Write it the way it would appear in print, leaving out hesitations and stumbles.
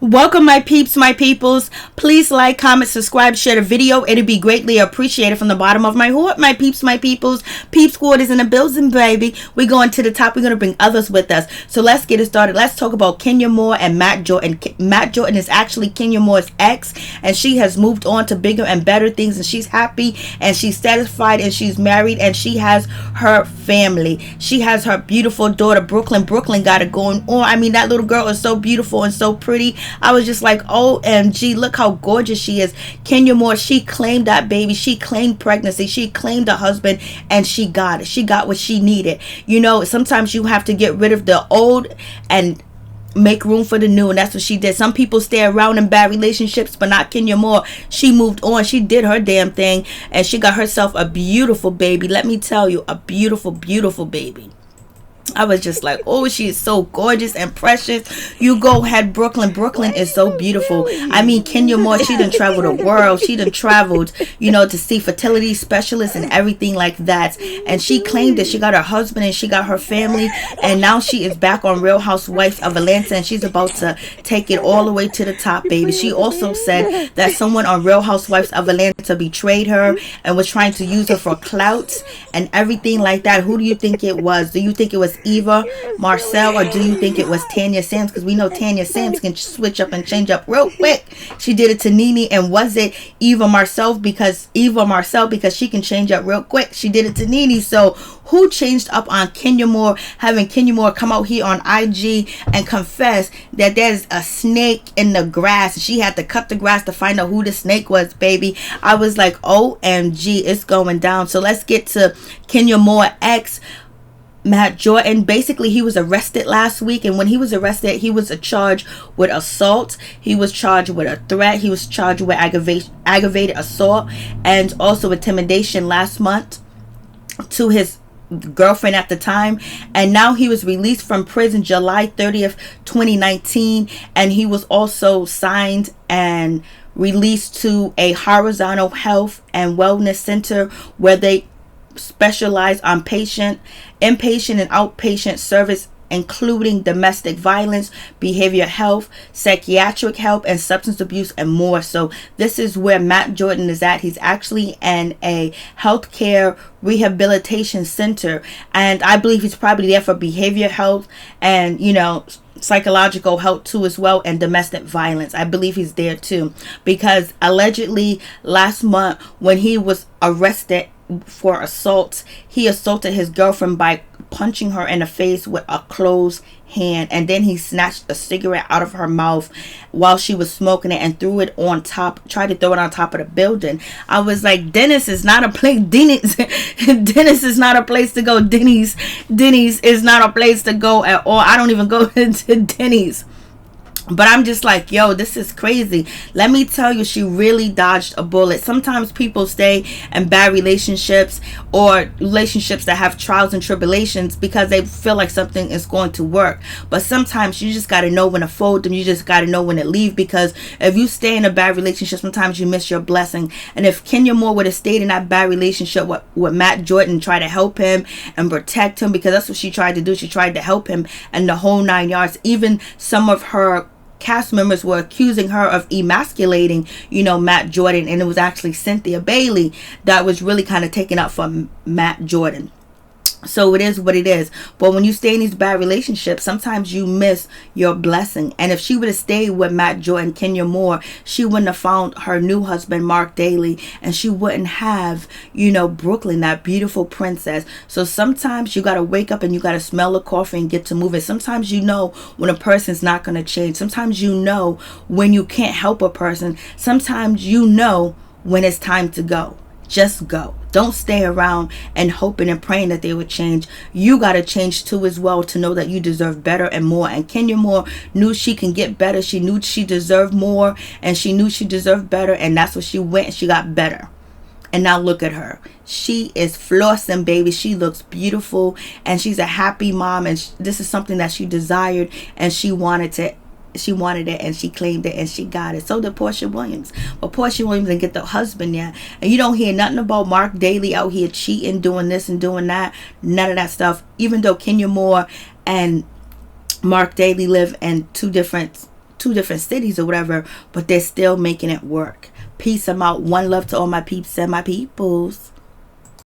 Welcome, my peeps, my peoples. Please like, comment, subscribe, share the video. It'd be greatly appreciated from the bottom of my heart, my peeps, my peoples. Peep Squad is in the building, baby. We're going to the top. We're going to bring others with us. So let's get it started. Let's talk about Kenya Moore and Matt Jordan. Matt Jordan is actually Kenya Moore's ex, and she has moved on to bigger and better things, and she's happy, and she's satisfied, and she's married, and she has her family. She has her beautiful daughter, Brooklyn. Brooklyn got it going on. I mean, that little girl is so beautiful and so pretty. I was just like, OMG, look how gorgeous she is. Kenya Moore, she claimed that baby. She claimed pregnancy. She claimed a husband, and she got it. She got what she needed. You know, sometimes you have to get rid of the old and make room for the new, and that's what she did. Some people stay around in bad relationships, but not Kenya Moore. She moved on. She did her damn thing, and she got herself a beautiful baby. Let me tell you, a beautiful, beautiful baby. I was just like, oh, she is so gorgeous and precious. You go ahead, Brooklyn. Brooklyn is so beautiful. I mean, Kenya Moore, she done traveled the world. She done traveled, you know, to see fertility specialists and everything like that. And she claimed that she got her husband and she got her family. And now she is back on Real Housewives of Atlanta, and she's about to take it all the way to the top, baby. She also said that someone on Real Housewives of Atlanta betrayed her and was trying to use her for clout and everything like that. Who do you think it was? Do you think it was Eva Marcel, or do you think it was Tanya Sams? Because we know Tanya Sams can switch up and change up real quick. She did it to Nene. And was it Eva Marcel because she can change up real quick? She did it to Nene. So who changed up on Kenya Moore, having Kenya Moore come out here on IG and confess that there's a snake in the grass? She had to cut the grass to find out who the snake was, baby. I was like, OMG, it's going down. So let's get to Kenya Moore ex Matt Jordan. Basically, he was arrested last week, and when he was arrested, he was charged with assault. He was charged with a threat. He was charged with aggravated assault and also intimidation last month to his girlfriend at the time. And now he was released from prison July 30th, 2019, and he was also signed and released to a horizontal health and wellness center where they specialize on inpatient and outpatient service, including domestic violence, behavioral health, psychiatric health, and substance abuse, and more. So this is where Matt Jordan is at. He's actually in a healthcare rehabilitation center, and I believe he's probably there for behavioral health and, you know, psychological health too as well, and domestic violence. I believe he's there too, because allegedly last month when he was arrested for assault, he assaulted his girlfriend by punching her in the face with a closed hand, and then he snatched a cigarette out of her mouth while she was smoking it and tried to throw it on top of the building. I was like, Dennis is not a place. Dennis is not a place to go. Denny's is not a place to go at all. I don't even go to Denny's. But I'm just like, yo, this is crazy. Let me tell you, she really dodged a bullet. Sometimes people stay in bad relationships or relationships that have trials and tribulations because they feel like something is going to work. But sometimes you just got to know when to fold them. You just got to know when to leave, because if you stay in a bad relationship, sometimes you miss your blessing. And if Kenya Moore would have stayed in that bad relationship with Matt Jordan, try to help him and protect him, because that's what she tried to do. She tried to help him and the whole 9 yards. Even some of her cast members were accusing her of emasculating, you know, Matt Jordan, and it was actually Cynthia Bailey that was really kind of taking up for Matt Jordan. So it is what it is. But when you stay in these bad relationships, sometimes you miss your blessing. And if she would have stayed with Matt Jordan, Kenya Moore, she wouldn't have found her new husband, Mark Daly, and she wouldn't have, you know, Brooklyn, that beautiful princess. So sometimes you got to wake up and you got to smell the coffee and get to moving. Sometimes you know when a person's not going to change. Sometimes you know when you can't help a person. Sometimes you know when it's time to go. Just go. Don't stay around and hoping and praying that they would change. You got to change too as well to know that you deserve better and more. And Kenya Moore knew she can get better. She knew she deserved more, and she knew she deserved better. And that's what she went and she got better. And now look at her. She is flossing, baby. She looks beautiful, and she's a happy mom. And this is something that she desired, and she wanted it, and she claimed it, and she got it. So did Portia Williams. But Portia Williams didn't get the husband yet. And you don't hear nothing about Mark Daly out here cheating, doing this and doing that. None of that stuff. Even though Kenya Moore and Mark Daly live in two different 2 different cities or whatever, but they're still making it work. Peace. I'm out. One love to all my peeps and my peoples.